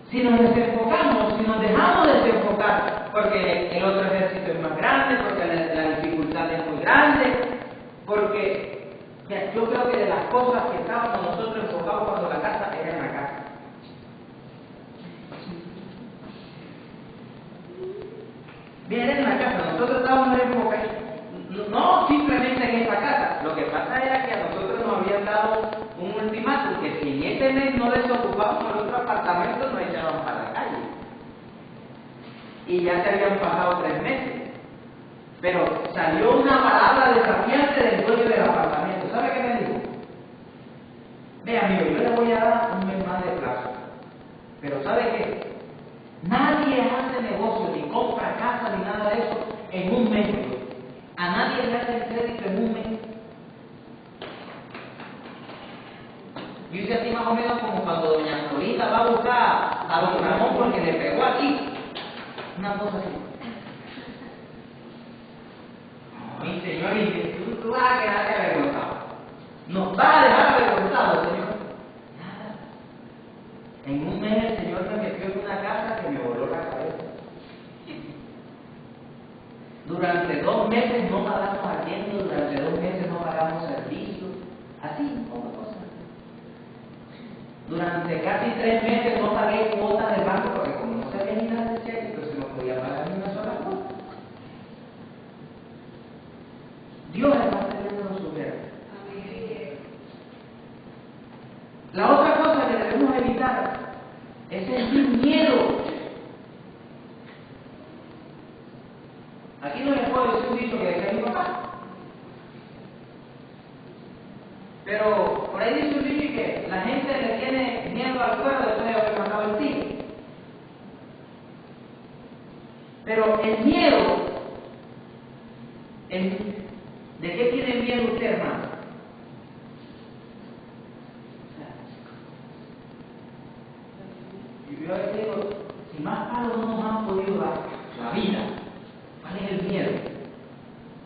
[SPEAKER 2] si nos desenfocamos, si nos dejamos desenfocar, porque el otro ejército es más grande, porque la dificultad es muy grande, porque yo creo que de las cosas que estábamos nosotros enfocados cuando la casa era en la casa. Bien, en la casa, nosotros estábamos enfocados, no simplemente en esa casa, lo que pasa era que a nosotros nos habían dado un ultimátum, que si en este mes no desocupamos el otro apartamento, nos echaban para la calle. Y ya se habían pasado 3 meses. Pero salió una palabra desafiante del dueño del apartamento. ¿Sabe qué me dijo? Ve, amigo, yo le voy a dar un mes más de plazo. Pero ¿sabe qué? Nadie hace negocio, ni compra casa, ni nada de eso en un mes. A nadie le hace el crédito en un mes. Yo hice así más o menos como cuando doña Florita va a buscar a don Ramón porque le pegó aquí. Una cosa así. Señor, y tú vas a quedarte avergonzado. Nos va a dejar avergonzados, Señor. Nada. En un mes el Señor me metió en una casa que me voló la cabeza. Durante 2 meses no pagamos arriendo, durante 2 meses no pagamos servicios. Así, como cosas. Durante casi 3 meses no pagué cuotas del banco porque como no sabía ni nada de cheque, entonces no podía pagar ni una sola cuota. Dios está teniendo su guerra. La otra cosa que debemos evitar es sentir miedo. Aquí no les puedo decir un dicho que decía mi papá. Pero por ahí dice un dicho que la gente le tiene miedo al fuego después de haber matado el tigre. Pero el miedo, ¿de qué tiene miedo usted, hermano? Y yo les digo, si más palos no nos han podido dar la vida, ¿cuál es el miedo?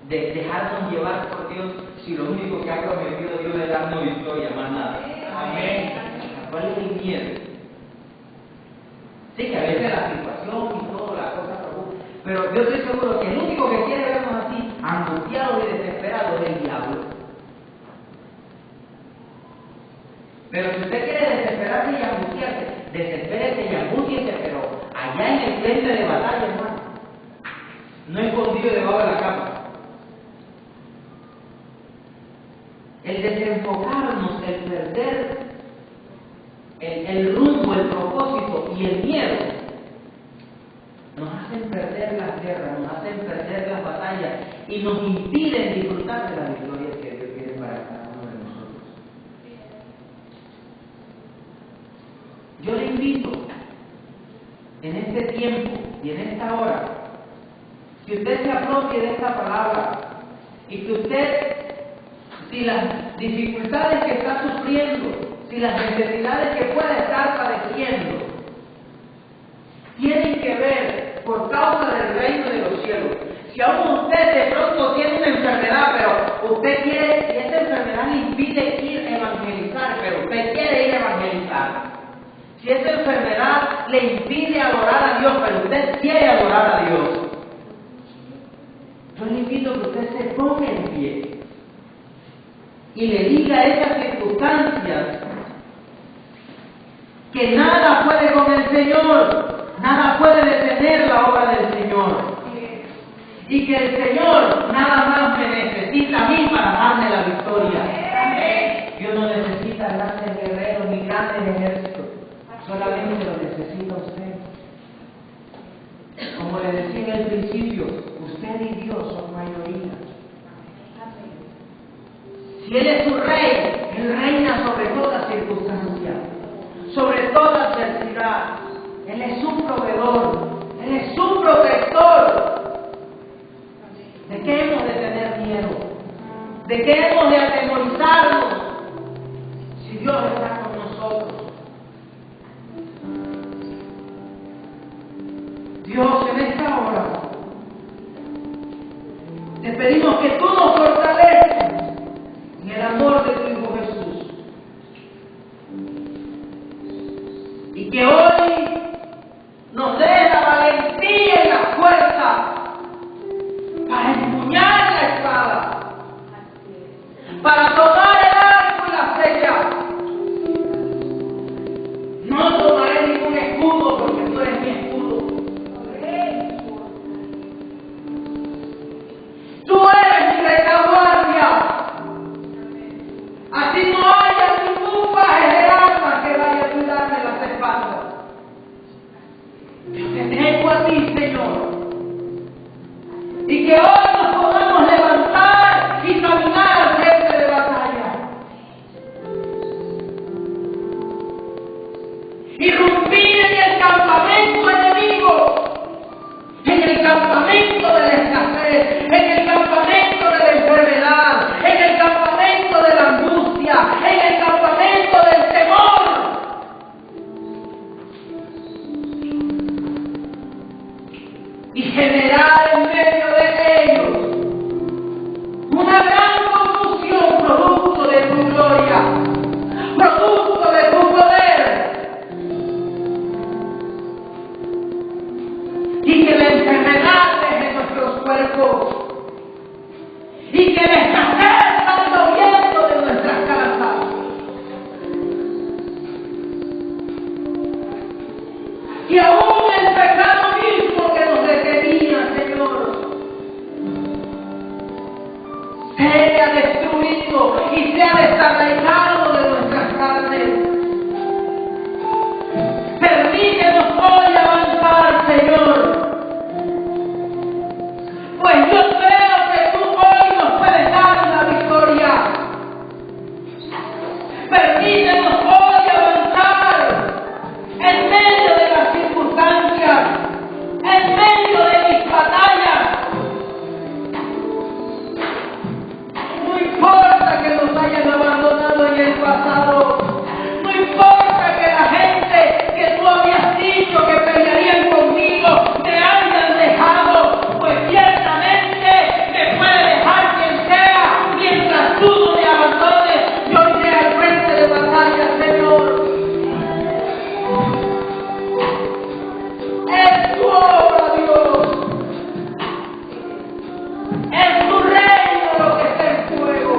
[SPEAKER 2] De dejarnos llevar por Dios si lo único que ha prometido Dios es darnos victoria, más nada. Amén. ¿Cuál es el miedo? Sí, que a veces la situación y todo, la cosa preocupa, pero yo estoy seguro que el único que quiere vernos así, angustiados y desesperados, es el diablo. Pero si usted quiere desesperarse y angustiarse, desespérese y angústiese, pero allá en el frente de batalla, hermano, no escondido debajo de la cama. El desenfocarnos, el perder el rumbo, el propósito y el miedo nos hacen perder las guerras, nos hacen perder las batallas y nos impiden disfrutar de las victorias que Dios quiere para cada uno de nosotros. Yo le invito en este tiempo y en esta hora que usted se apropie de esta palabra y que usted, si las dificultades que está sufriendo, si las necesidades que puede estar padeciendo tienen que ver por causa del reino de los cielos, si aún usted de pronto tiene una enfermedad, pero usted quiere, y esa enfermedad le impide ir a evangelizar, pero usted quiere ir a evangelizar, si esa enfermedad le impide adorar a Dios, pero usted quiere adorar a Dios, yo le invito a que usted se ponga en pie y le diga a esas circunstancias que nada puede con el Señor, nada puede detener la obra del Señor, y que el Señor nada más me necesita a mí para darme la victoria. Dios no necesita grandes guerreros ni grandes ejércitos, solamente lo necesita usted. Como le decía en el principio, usted y Dios son mayoría. Si Él es su rey, Él reina sobre toda circunstancia, sobre toda adversidad. Él es su proveedor, Él es su protector. ¿De qué hemos de tener miedo? ¿De qué hemos de atemorizarnos si Dios está con nosotros? Dios, en esta hora te pedimos que tú nos fortalezcas en el amor de tu Hijo Jesús. Y que hoy nos dé la valentía y la fuerza para empuñar la espada, para tomar el arco y la flecha. No tomaré ningún escudo porque tú eres mi escudo. Tú eres mi retaguardia. Así no haya ningún paje de arma que vaya a ayudarme en las espaldas.
[SPEAKER 1] fuego y que la escasez está lloviendo de nuestras casas. Y aún el pecado mismo que nos detenía, Señor, se ha destruido y se ha desarraigado de nuestras carnes. Permítenos hoy avanzar, Señor, pues yo creo que tú hoy nos puedes dar una victoria. Permítenos hoy avanzar en medio de las circunstancias, en medio de mis batallas. No importa que nos hayan abandonado en el pasado, no importa que la gente que tú habías dicho que pelearían conmigo me hayan dejado, pues ciertamente me puede dejar quien sea, mientras tú no me abandones, yo iré al frente de batalla, Señor. Es tu obra, Dios. Es tu reino lo que está en fuego.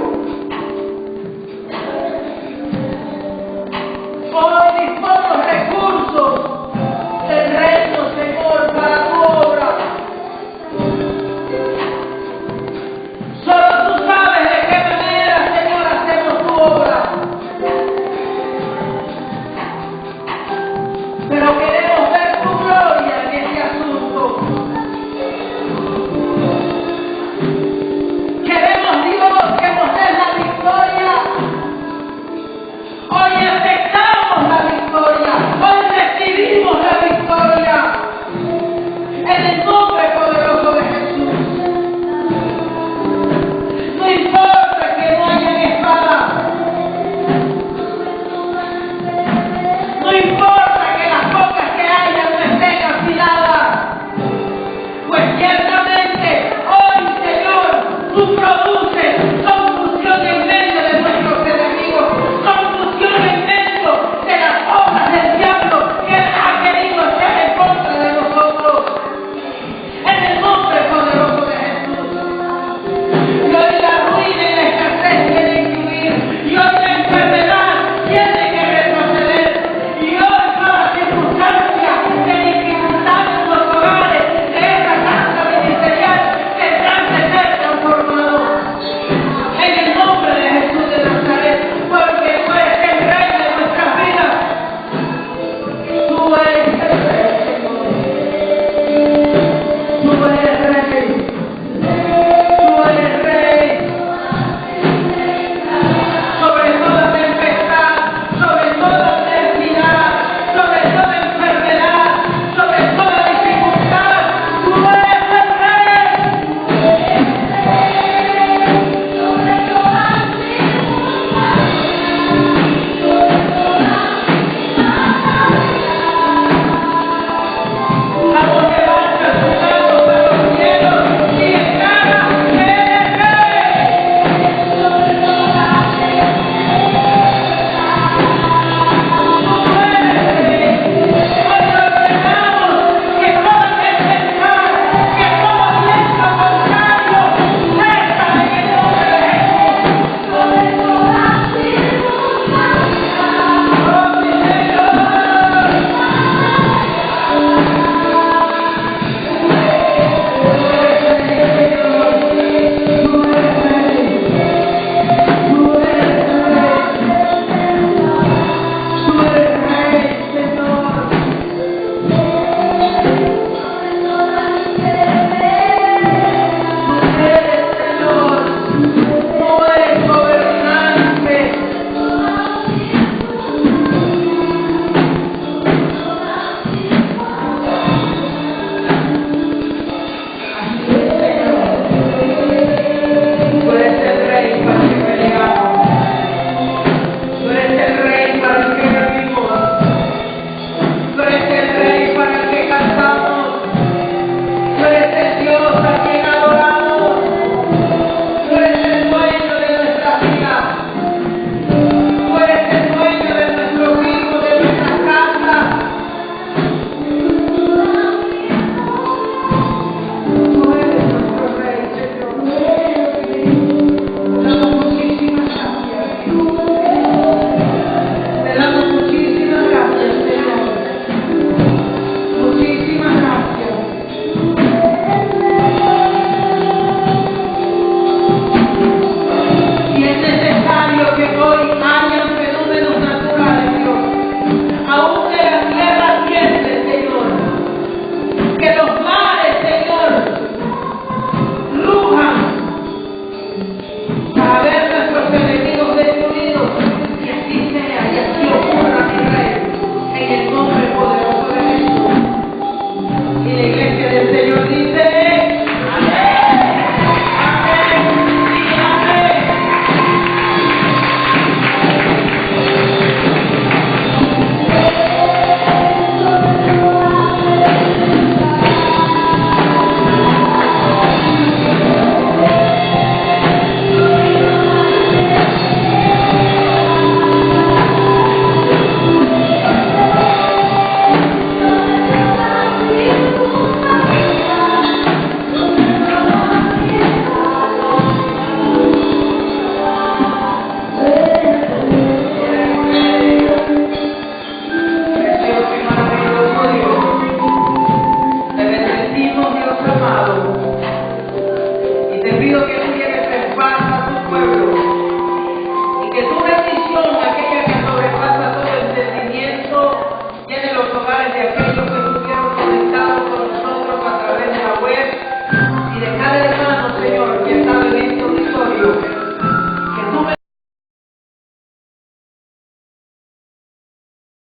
[SPEAKER 1] Hoy dispon los recursos del reino, Señor, para tu obra. Solo tú sabes de qué manera, Señor, hacemos tu obra. Pero queremos ver tu gloria en este asunto. Te pido que